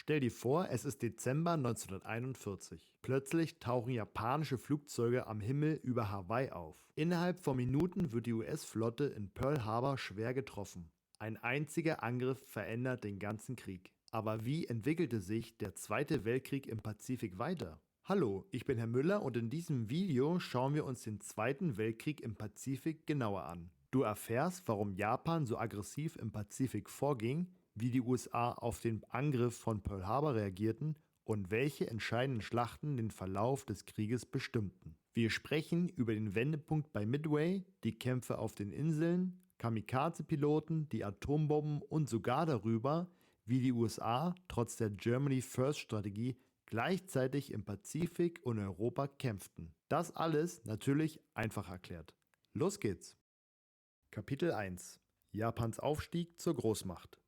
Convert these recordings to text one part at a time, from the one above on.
Stell dir vor, es ist Dezember 1941. Plötzlich tauchen japanische Flugzeuge am Himmel über Hawaii auf. Innerhalb von Minuten wird die US-Flotte in Pearl Harbor schwer getroffen. Ein einziger Angriff verändert den ganzen Krieg. Aber wie entwickelte sich der Zweite Weltkrieg im Pazifik weiter? Hallo, ich bin Herr Müller und in diesem Video schauen wir uns den Zweiten Weltkrieg im Pazifik genauer an. Du erfährst, warum Japan so aggressiv im Pazifik vorging, wie die USA auf den Angriff von Pearl Harbor reagierten und welche entscheidenden Schlachten den Verlauf des Krieges bestimmten. Wir sprechen über den Wendepunkt bei Midway, die Kämpfe auf den Inseln, Kamikaze-Piloten, die Atombomben und sogar darüber, wie die USA trotz der Germany First-Strategie gleichzeitig im Pazifik und Europa kämpften. Das alles natürlich einfach erklärt. Los geht's! Kapitel 1: Japans Aufstieg zur Großmacht.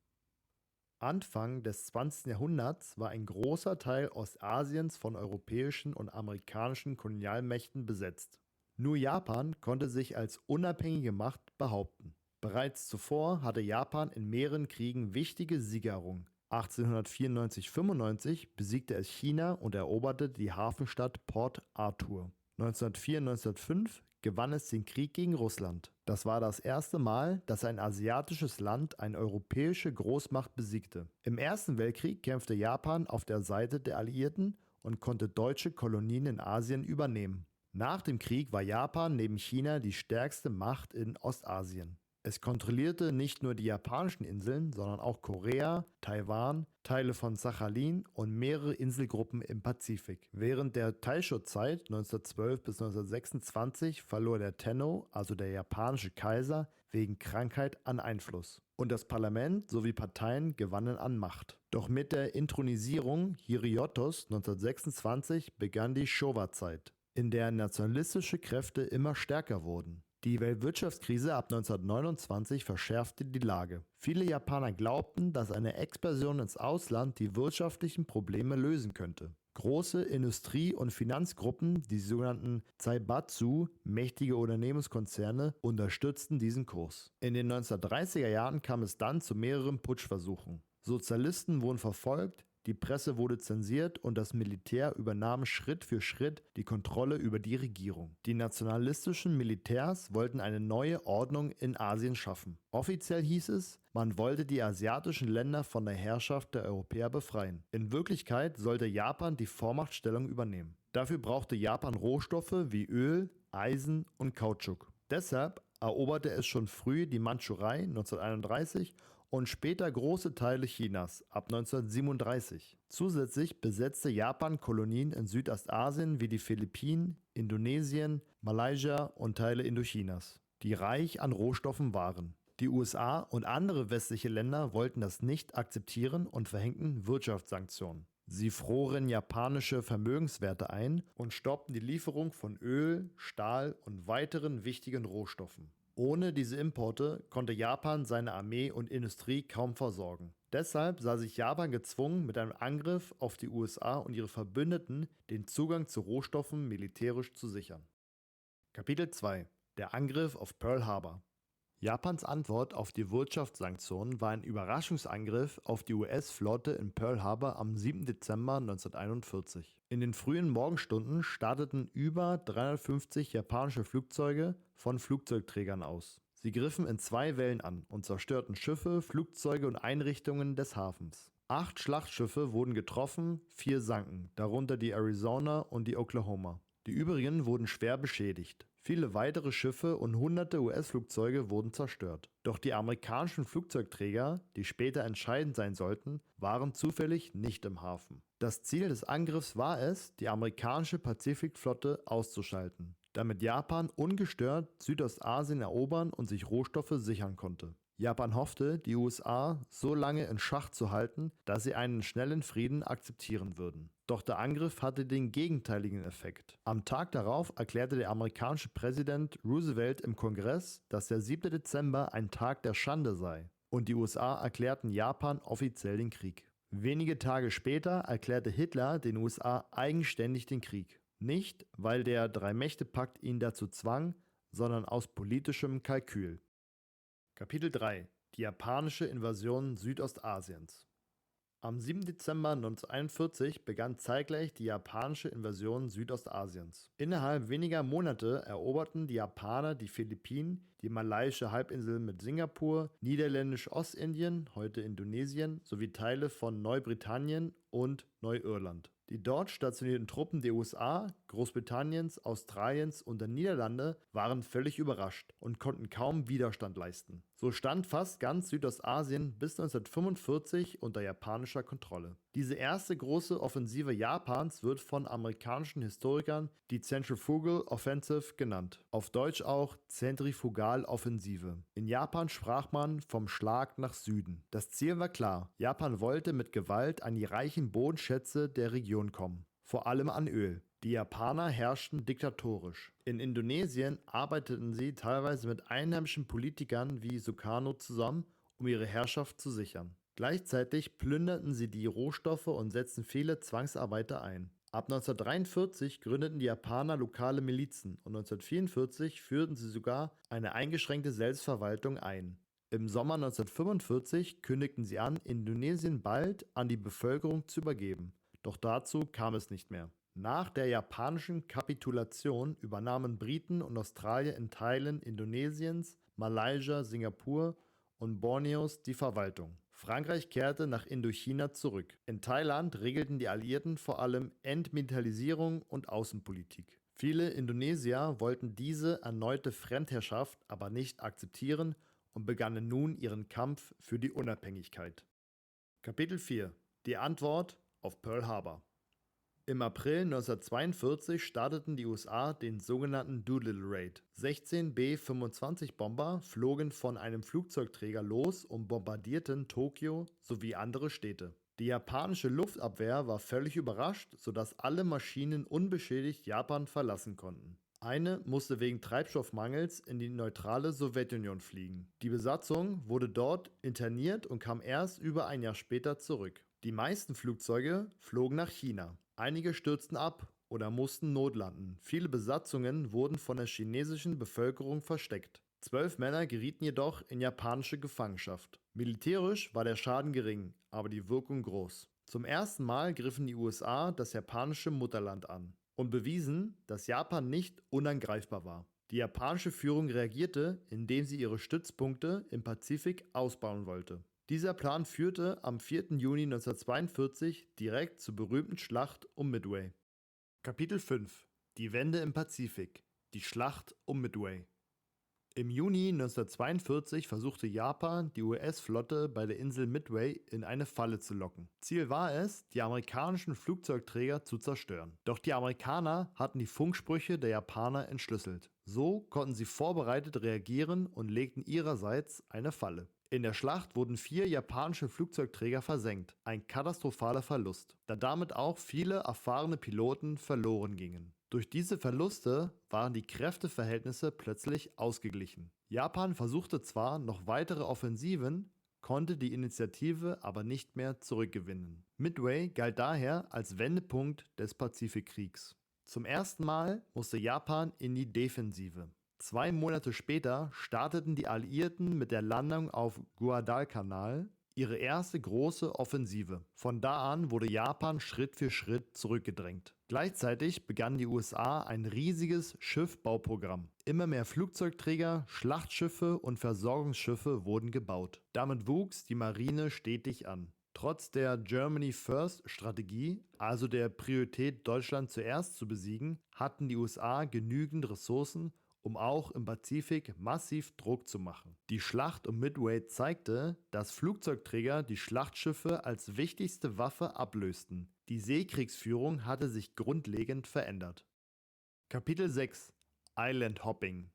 Anfang des 20. Jahrhunderts war ein großer Teil Ostasiens von europäischen und amerikanischen Kolonialmächten besetzt. Nur Japan konnte sich als unabhängige Macht behaupten. Bereits zuvor hatte Japan in mehreren Kriegen wichtige Siege errungen. 1894-95 besiegte es China und eroberte die Hafenstadt Port Arthur. 1904-1905 gewann es den Krieg gegen Russland. Das war das erste Mal, dass ein asiatisches Land eine europäische Großmacht besiegte. Im Ersten Weltkrieg kämpfte Japan auf der Seite der Alliierten und konnte deutsche Kolonien in Asien übernehmen. Nach dem Krieg war Japan neben China die stärkste Macht in Ostasien. Es kontrollierte nicht nur die japanischen Inseln, sondern auch Korea, Taiwan, Teile von Sachalin und mehrere Inselgruppen im Pazifik. Während der Taisho-Zeit 1912 bis 1926 verlor der Tenno, also der japanische Kaiser, wegen Krankheit an Einfluss. Und das Parlament sowie Parteien gewannen an Macht. Doch mit der Inthronisierung Hiriotos 1926 begann die Showa-Zeit, in der nationalistische Kräfte immer stärker wurden. Die Weltwirtschaftskrise ab 1929 verschärfte die Lage. Viele Japaner glaubten, dass eine Expansion ins Ausland die wirtschaftlichen Probleme lösen könnte. Große Industrie- und Finanzgruppen, die sogenannten Zaibatsu, mächtige Unternehmenskonzerne, unterstützten diesen Kurs. In den 1930er Jahren kam es dann zu mehreren Putschversuchen. Sozialisten wurden verfolgt, die Presse wurde zensiert und das Militär übernahm Schritt für Schritt die Kontrolle über die Regierung. Die nationalistischen Militärs wollten eine neue Ordnung in Asien schaffen. Offiziell hieß es, man wollte die asiatischen Länder von der Herrschaft der Europäer befreien. In Wirklichkeit sollte Japan die Vormachtstellung übernehmen. Dafür brauchte Japan Rohstoffe wie Öl, Eisen und Kautschuk. Deshalb eroberte es schon früh die Mandschurei 1931 und später große Teile Chinas ab 1937. Zusätzlich besetzte Japan Kolonien in Südostasien wie die Philippinen, Indonesien, Malaysia und Teile Indochinas, die reich an Rohstoffen waren. Die USA und andere westliche Länder wollten das nicht akzeptieren und verhängten Wirtschaftssanktionen. Sie froren japanische Vermögenswerte ein und stoppten die Lieferung von Öl, Stahl und weiteren wichtigen Rohstoffen. Ohne diese Importe konnte Japan seine Armee und Industrie kaum versorgen. Deshalb sah sich Japan gezwungen, mit einem Angriff auf die USA und ihre Verbündeten den Zugang zu Rohstoffen militärisch zu sichern. Kapitel 2: Der Angriff auf Pearl Harbor. Japans Antwort auf die Wirtschaftssanktionen war ein Überraschungsangriff auf die US-Flotte in Pearl Harbor am 7. Dezember 1941. In den frühen Morgenstunden starteten über 350 japanische Flugzeuge von Flugzeugträgern aus. Sie griffen in 2 Wellen an und zerstörten Schiffe, Flugzeuge und Einrichtungen des Hafens. 8 Schlachtschiffe wurden getroffen, 4 sanken, darunter die Arizona und die Oklahoma. Die übrigen wurden schwer beschädigt. Viele weitere Schiffe und hunderte US-Flugzeuge wurden zerstört. Doch die amerikanischen Flugzeugträger, die später entscheidend sein sollten, waren zufällig nicht im Hafen. Das Ziel des Angriffs war es, die amerikanische Pazifikflotte auszuschalten, damit Japan ungestört Südostasien erobern und sich Rohstoffe sichern konnte. Japan hoffte, die USA so lange in Schach zu halten, dass sie einen schnellen Frieden akzeptieren würden. Doch der Angriff hatte den gegenteiligen Effekt. Am Tag darauf erklärte der amerikanische Präsident Roosevelt im Kongress, dass der 7. Dezember ein Tag der Schande sei. Und die USA erklärten Japan offiziell den Krieg. Wenige Tage später erklärte Hitler den USA eigenständig den Krieg. Nicht, weil der Drei-Mächte-Pakt ihn dazu zwang, sondern aus politischem Kalkül. Kapitel 3: Die japanische Invasion Südostasiens. Am 7. Dezember 1941 begann zeitgleich die japanische Invasion Südostasiens. Innerhalb weniger Monate eroberten die Japaner die Philippinen, die malaiische Halbinsel mit Singapur, niederländisch-Ostindien, heute Indonesien, sowie Teile von Neubritannien und Neuirland. Die dort stationierten Truppen der USA, Großbritanniens, Australiens und der Niederlande waren völlig überrascht und konnten kaum Widerstand leisten. So stand fast ganz Südostasien bis 1945 unter japanischer Kontrolle. Diese erste große Offensive Japans wird von amerikanischen Historikern die Centrifugal Offensive genannt, auf Deutsch auch Zentrifugaloffensive. In Japan sprach man vom Schlag nach Süden. Das Ziel war klar: Japan wollte mit Gewalt an die reichen Bodenschätze der Region kommen, vor allem an Öl. Die Japaner herrschten diktatorisch. In Indonesien arbeiteten sie teilweise mit einheimischen Politikern wie Sukarno zusammen, um ihre Herrschaft zu sichern. Gleichzeitig plünderten sie die Rohstoffe und setzten viele Zwangsarbeiter ein. Ab 1943 gründeten die Japaner lokale Milizen und 1944 führten sie sogar eine eingeschränkte Selbstverwaltung ein. Im Sommer 1945 kündigten sie an, Indonesien bald an die Bevölkerung zu übergeben. Doch dazu kam es nicht mehr. Nach der japanischen Kapitulation übernahmen Briten und Australier in Teilen Indonesiens, Malaysia, Singapur und Borneos die Verwaltung. Frankreich kehrte nach Indochina zurück. In Thailand regelten die Alliierten vor allem Entmilitarisierung und Außenpolitik. Viele Indonesier wollten diese erneute Fremdherrschaft aber nicht akzeptieren und begannen nun ihren Kampf für die Unabhängigkeit. Kapitel 4: Die Antwort auf Pearl Harbor. Im April 1942 starteten die USA den sogenannten Doolittle Raid. 16 B-25-Bomber flogen von einem Flugzeugträger los und bombardierten Tokio sowie andere Städte. Die japanische Luftabwehr war völlig überrascht, sodass alle Maschinen unbeschädigt Japan verlassen konnten. Eine musste wegen Treibstoffmangels in die neutrale Sowjetunion fliegen. Die Besatzung wurde dort interniert und kam erst über ein Jahr später zurück. Die meisten Flugzeuge flogen nach China. Einige stürzten ab oder mussten notlanden. Viele Besatzungen wurden von der chinesischen Bevölkerung versteckt. 12 Männer gerieten jedoch in japanische Gefangenschaft. Militärisch war der Schaden gering, aber die Wirkung groß. Zum ersten Mal griffen die USA das japanische Mutterland an und bewiesen, dass Japan nicht unangreifbar war. Die japanische Führung reagierte, indem sie ihre Stützpunkte im Pazifik ausbauen wollte. Dieser Plan führte am 4. Juni 1942 direkt zur berühmten Schlacht um Midway. Kapitel 5: Die Wende im Pazifik. Die Schlacht um Midway. Im Juni 1942 versuchte Japan, die US-Flotte bei der Insel Midway in eine Falle zu locken. Ziel war es, die amerikanischen Flugzeugträger zu zerstören. Doch die Amerikaner hatten die Funksprüche der Japaner entschlüsselt. So konnten sie vorbereitet reagieren und legten ihrerseits eine Falle. In der Schlacht wurden 4 japanische Flugzeugträger versenkt, ein katastrophaler Verlust, da damit auch viele erfahrene Piloten verloren gingen. Durch diese Verluste waren die Kräfteverhältnisse plötzlich ausgeglichen. Japan versuchte zwar noch weitere Offensiven, konnte die Initiative aber nicht mehr zurückgewinnen. Midway galt daher als Wendepunkt des Pazifikkriegs. Zum ersten Mal musste Japan in die Defensive. 2 Monate später starteten die Alliierten mit der Landung auf Guadalcanal ihre erste große Offensive. Von da an wurde Japan Schritt für Schritt zurückgedrängt. Gleichzeitig begannen die USA ein riesiges Schiffbauprogramm. Immer mehr Flugzeugträger, Schlachtschiffe und Versorgungsschiffe wurden gebaut. Damit wuchs die Marine stetig an. Trotz der Germany First Strategie, also der Priorität, Deutschland zuerst zu besiegen, hatten die USA genügend Ressourcen, um auch im Pazifik massiv Druck zu machen. Die Schlacht um Midway zeigte, dass Flugzeugträger die Schlachtschiffe als wichtigste Waffe ablösten. Die Seekriegsführung hatte sich grundlegend verändert. Kapitel 6: Island Hopping.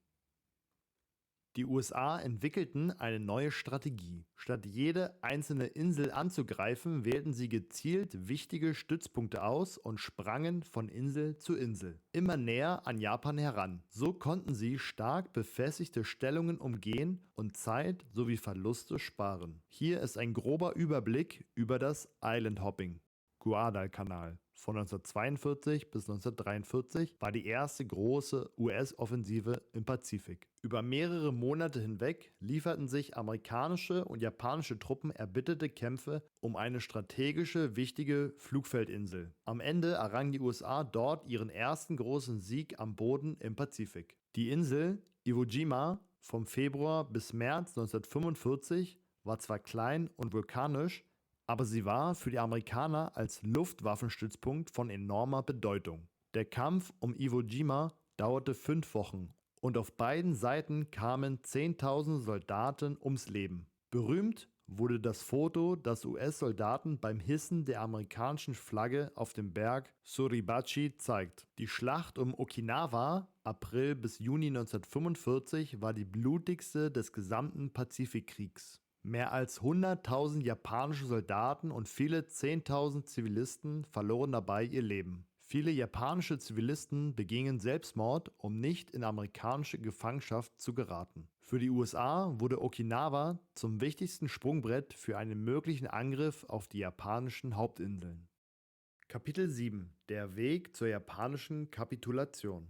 Die USA entwickelten eine neue Strategie. Statt jede einzelne Insel anzugreifen, wählten sie gezielt wichtige Stützpunkte aus und sprangen von Insel zu Insel, immer näher an Japan heran. So konnten sie stark befestigte Stellungen umgehen und Zeit sowie Verluste sparen. Hier ist ein grober Überblick über das Island Hopping. Guadalcanal. Von 1942 bis 1943 war die erste große US-Offensive im Pazifik. Über mehrere Monate hinweg lieferten sich amerikanische und japanische Truppen erbitterte Kämpfe um eine strategische wichtige Flugfeldinsel. Am Ende errangen die USA dort ihren ersten großen Sieg am Boden im Pazifik. Die Insel Iwo Jima vom Februar bis März 1945 war zwar klein und vulkanisch, aber sie war für die Amerikaner als Luftwaffenstützpunkt von enormer Bedeutung. Der Kampf um Iwo Jima dauerte 5 Wochen und auf beiden Seiten kamen Zehntausende Soldaten ums Leben. Berühmt wurde das Foto, das US-Soldaten beim Hissen der amerikanischen Flagge auf dem Berg Suribachi zeigt. Die Schlacht um Okinawa, April bis Juni 1945, war die blutigste des gesamten Pazifikkriegs. Mehr als 100.000 japanische Soldaten und viele 10.000 Zivilisten verloren dabei ihr Leben. Viele japanische Zivilisten begingen Selbstmord, um nicht in amerikanische Gefangenschaft zu geraten. Für die USA wurde Okinawa zum wichtigsten Sprungbrett für einen möglichen Angriff auf die japanischen Hauptinseln. Kapitel 7: Der Weg zur japanischen Kapitulation.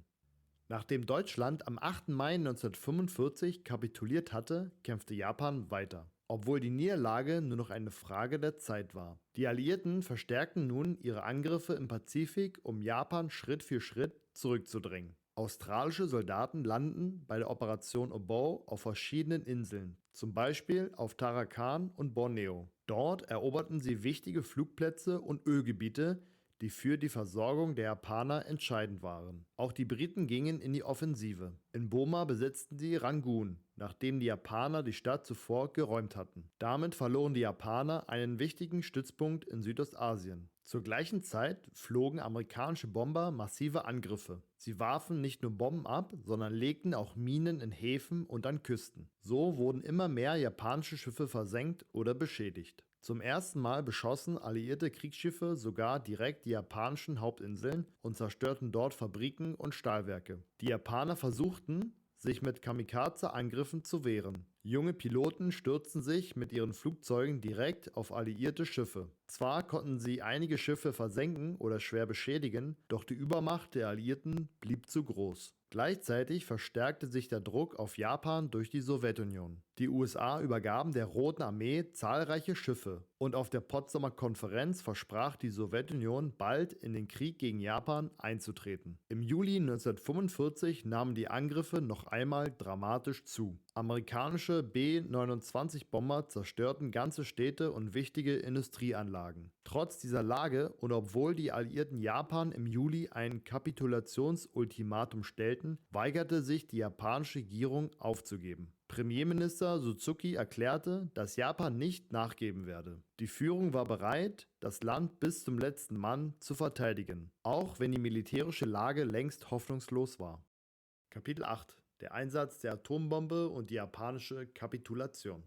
Nachdem Deutschland am 8. Mai 1945 kapituliert hatte, kämpfte Japan weiter, obwohl die Niederlage nur noch eine Frage der Zeit war. Die Alliierten verstärkten nun ihre Angriffe im Pazifik, um Japan Schritt für Schritt zurückzudrängen. Australische Soldaten landen bei der Operation Oboe auf verschiedenen Inseln, zum Beispiel auf Tarakan und Borneo. Dort eroberten sie wichtige Flugplätze und Ölgebiete, die für die Versorgung der Japaner entscheidend waren. Auch die Briten gingen in die Offensive. In Burma besetzten sie Rangoon, nachdem die Japaner die Stadt zuvor geräumt hatten. Damit verloren die Japaner einen wichtigen Stützpunkt in Südostasien. Zur gleichen Zeit flogen amerikanische Bomber massive Angriffe. Sie warfen nicht nur Bomben ab, sondern legten auch Minen in Häfen und an Küsten. So wurden immer mehr japanische Schiffe versenkt oder beschädigt. Zum ersten Mal beschossen alliierte Kriegsschiffe sogar direkt die japanischen Hauptinseln und zerstörten dort Fabriken und Stahlwerke. Die Japaner versuchten, sich mit Kamikaze-Angriffen zu wehren. Junge Piloten stürzten sich mit ihren Flugzeugen direkt auf alliierte Schiffe. Zwar konnten sie einige Schiffe versenken oder schwer beschädigen, doch die Übermacht der Alliierten blieb zu groß. Gleichzeitig verstärkte sich der Druck auf Japan durch die Sowjetunion. Die USA übergaben der Roten Armee zahlreiche Schiffe und auf der Potsdamer Konferenz versprach die Sowjetunion bald in den Krieg gegen Japan einzutreten. Im Juli 1945 nahmen die Angriffe noch einmal dramatisch zu. Amerikanische B-29-Bomber zerstörten ganze Städte und wichtige Industrieanlagen. Trotz dieser Lage und obwohl die Alliierten Japan im Juli ein Kapitulationsultimatum stellten, weigerte sich die japanische Regierung aufzugeben. Premierminister Suzuki erklärte, dass Japan nicht nachgeben werde. Die Führung war bereit, das Land bis zum letzten Mann zu verteidigen, auch wenn die militärische Lage längst hoffnungslos war. Kapitel 8: Der Einsatz der Atombombe und die japanische Kapitulation.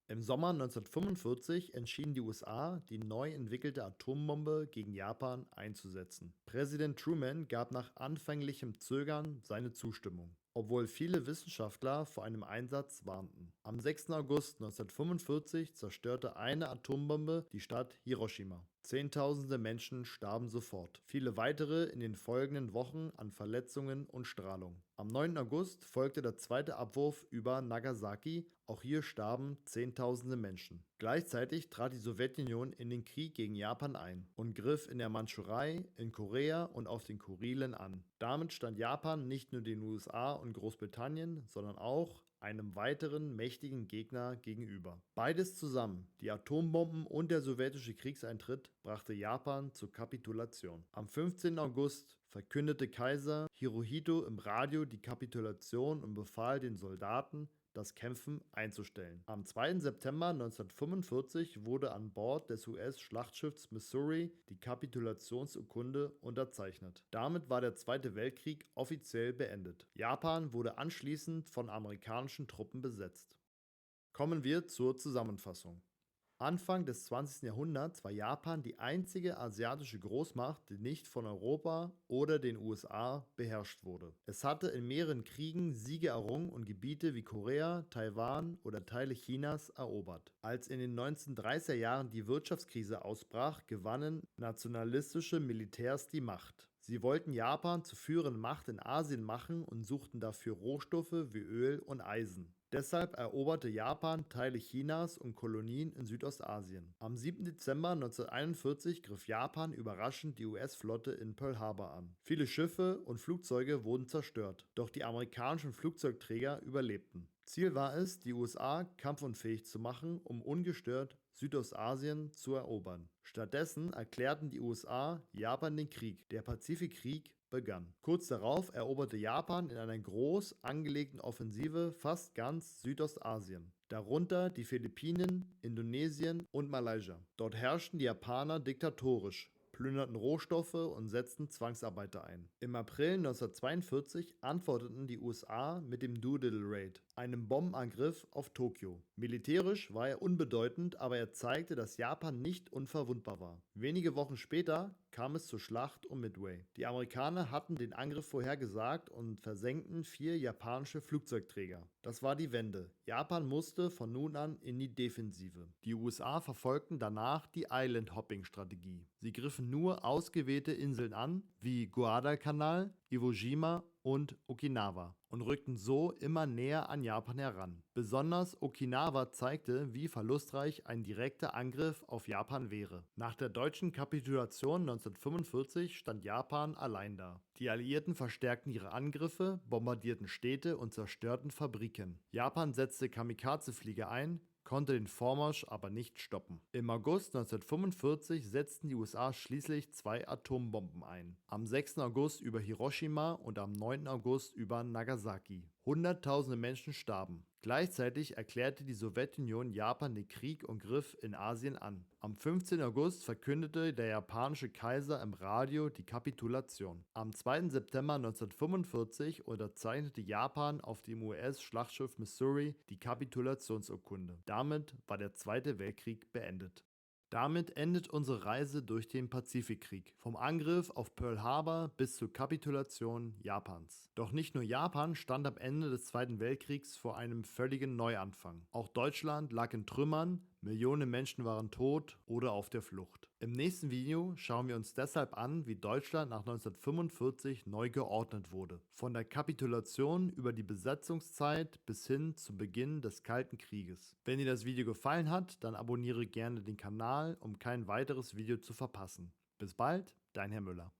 Im Sommer 1945 entschieden die USA, die neu entwickelte Atombombe gegen Japan einzusetzen. Präsident Truman gab nach anfänglichem Zögern seine Zustimmung, obwohl viele Wissenschaftler vor einem Einsatz warnten. Am 6. August 1945 zerstörte eine Atombombe die Stadt Hiroshima. Zehntausende Menschen starben sofort, viele weitere in den folgenden Wochen an Verletzungen und Strahlung. Am 9. August folgte der zweite Abwurf über Nagasaki, auch hier starben Zehntausende Menschen. Gleichzeitig trat die Sowjetunion in den Krieg gegen Japan ein und griff in der Mandschurei, in Korea und auf den Kurilen an. Damit stand Japan nicht nur den USA und Großbritannien, sondern auch einem weiteren mächtigen Gegner gegenüber. Beides zusammen, die Atombomben und der sowjetische Kriegseintritt, brachte Japan zur Kapitulation. Am 15. August verkündete Kaiser Hirohito im Radio die Kapitulation und befahl den Soldaten, das Kämpfen einzustellen. Am 2. September 1945 wurde an Bord des US-Schlachtschiffs Missouri die Kapitulationsurkunde unterzeichnet. Damit war der Zweite Weltkrieg offiziell beendet. Japan wurde anschließend von amerikanischen Truppen besetzt. Kommen wir zur Zusammenfassung. Anfang des 20. Jahrhunderts war Japan die einzige asiatische Großmacht, die nicht von Europa oder den USA beherrscht wurde. Es hatte in mehreren Kriegen Siege errungen und Gebiete wie Korea, Taiwan oder Teile Chinas erobert. Als in den 1930er Jahren die Wirtschaftskrise ausbrach, gewannen nationalistische Militärs die Macht. Sie wollten Japan zur führenden Macht in Asien machen und suchten dafür Rohstoffe wie Öl und Eisen. Deshalb eroberte Japan Teile Chinas und Kolonien in Südostasien. Am 7. Dezember 1941 griff Japan überraschend die US-Flotte in Pearl Harbor an. Viele Schiffe und Flugzeuge wurden zerstört, doch die amerikanischen Flugzeugträger überlebten. Ziel war es, die USA kampfunfähig zu machen, um ungestört Südostasien zu erobern. Stattdessen erklärten die USA Japan den Krieg. Der Pazifikkrieg begann. Kurz darauf eroberte Japan in einer groß angelegten Offensive fast ganz Südostasien, darunter die Philippinen, Indonesien und Malaysia. Dort herrschten die Japaner diktatorisch, plünderten Rohstoffe und setzten Zwangsarbeiter ein. Im April 1942 antworteten die USA mit dem Doolittle Raid, einem Bombenangriff auf Tokio. Militärisch war er unbedeutend, aber er zeigte, dass Japan nicht unverwundbar war. Wenige Wochen später kam es zur Schlacht um Midway. Die Amerikaner hatten den Angriff vorhergesagt und versenkten 4 japanische Flugzeugträger. Das war die Wende. Japan musste von nun an in die Defensive. Die USA verfolgten danach die Island-Hopping-Strategie. Sie griffen nur ausgewählte Inseln an, wie Guadalcanal, Iwo Jima und Okinawa, und rückten so immer näher an Japan heran. Besonders Okinawa zeigte, wie verlustreich ein direkter Angriff auf Japan wäre. Nach der deutschen Kapitulation 1945 stand Japan allein da. Die Alliierten verstärkten ihre Angriffe, bombardierten Städte und zerstörten Fabriken. Japan setzte Kamikaze-Flieger ein, konnte den Vormarsch aber nicht stoppen. Im August 1945 setzten die USA schließlich 2 Atombomben ein. Am 6. August über Hiroshima und am 9. August über Nagasaki. Hunderttausende Menschen starben. Gleichzeitig erklärte die Sowjetunion Japan den Krieg und griff in Asien an. Am 15. August verkündete der japanische Kaiser im Radio die Kapitulation. Am 2. September 1945 unterzeichnete Japan auf dem US-Schlachtschiff Missouri die Kapitulationsurkunde. Damit war der Zweite Weltkrieg beendet. Damit endet unsere Reise durch den Pazifikkrieg, vom Angriff auf Pearl Harbor bis zur Kapitulation Japans. Doch nicht nur Japan stand am Ende des Zweiten Weltkriegs vor einem völligen Neuanfang. Auch Deutschland lag in Trümmern, Millionen Menschen waren tot oder auf der Flucht. Im nächsten Video schauen wir uns deshalb an, wie Deutschland nach 1945 neu geordnet wurde. Von der Kapitulation über die Besetzungszeit bis hin zum Beginn des Kalten Krieges. Wenn dir das Video gefallen hat, dann abonniere gerne den Kanal, um kein weiteres Video zu verpassen. Bis bald, dein Herr Müller.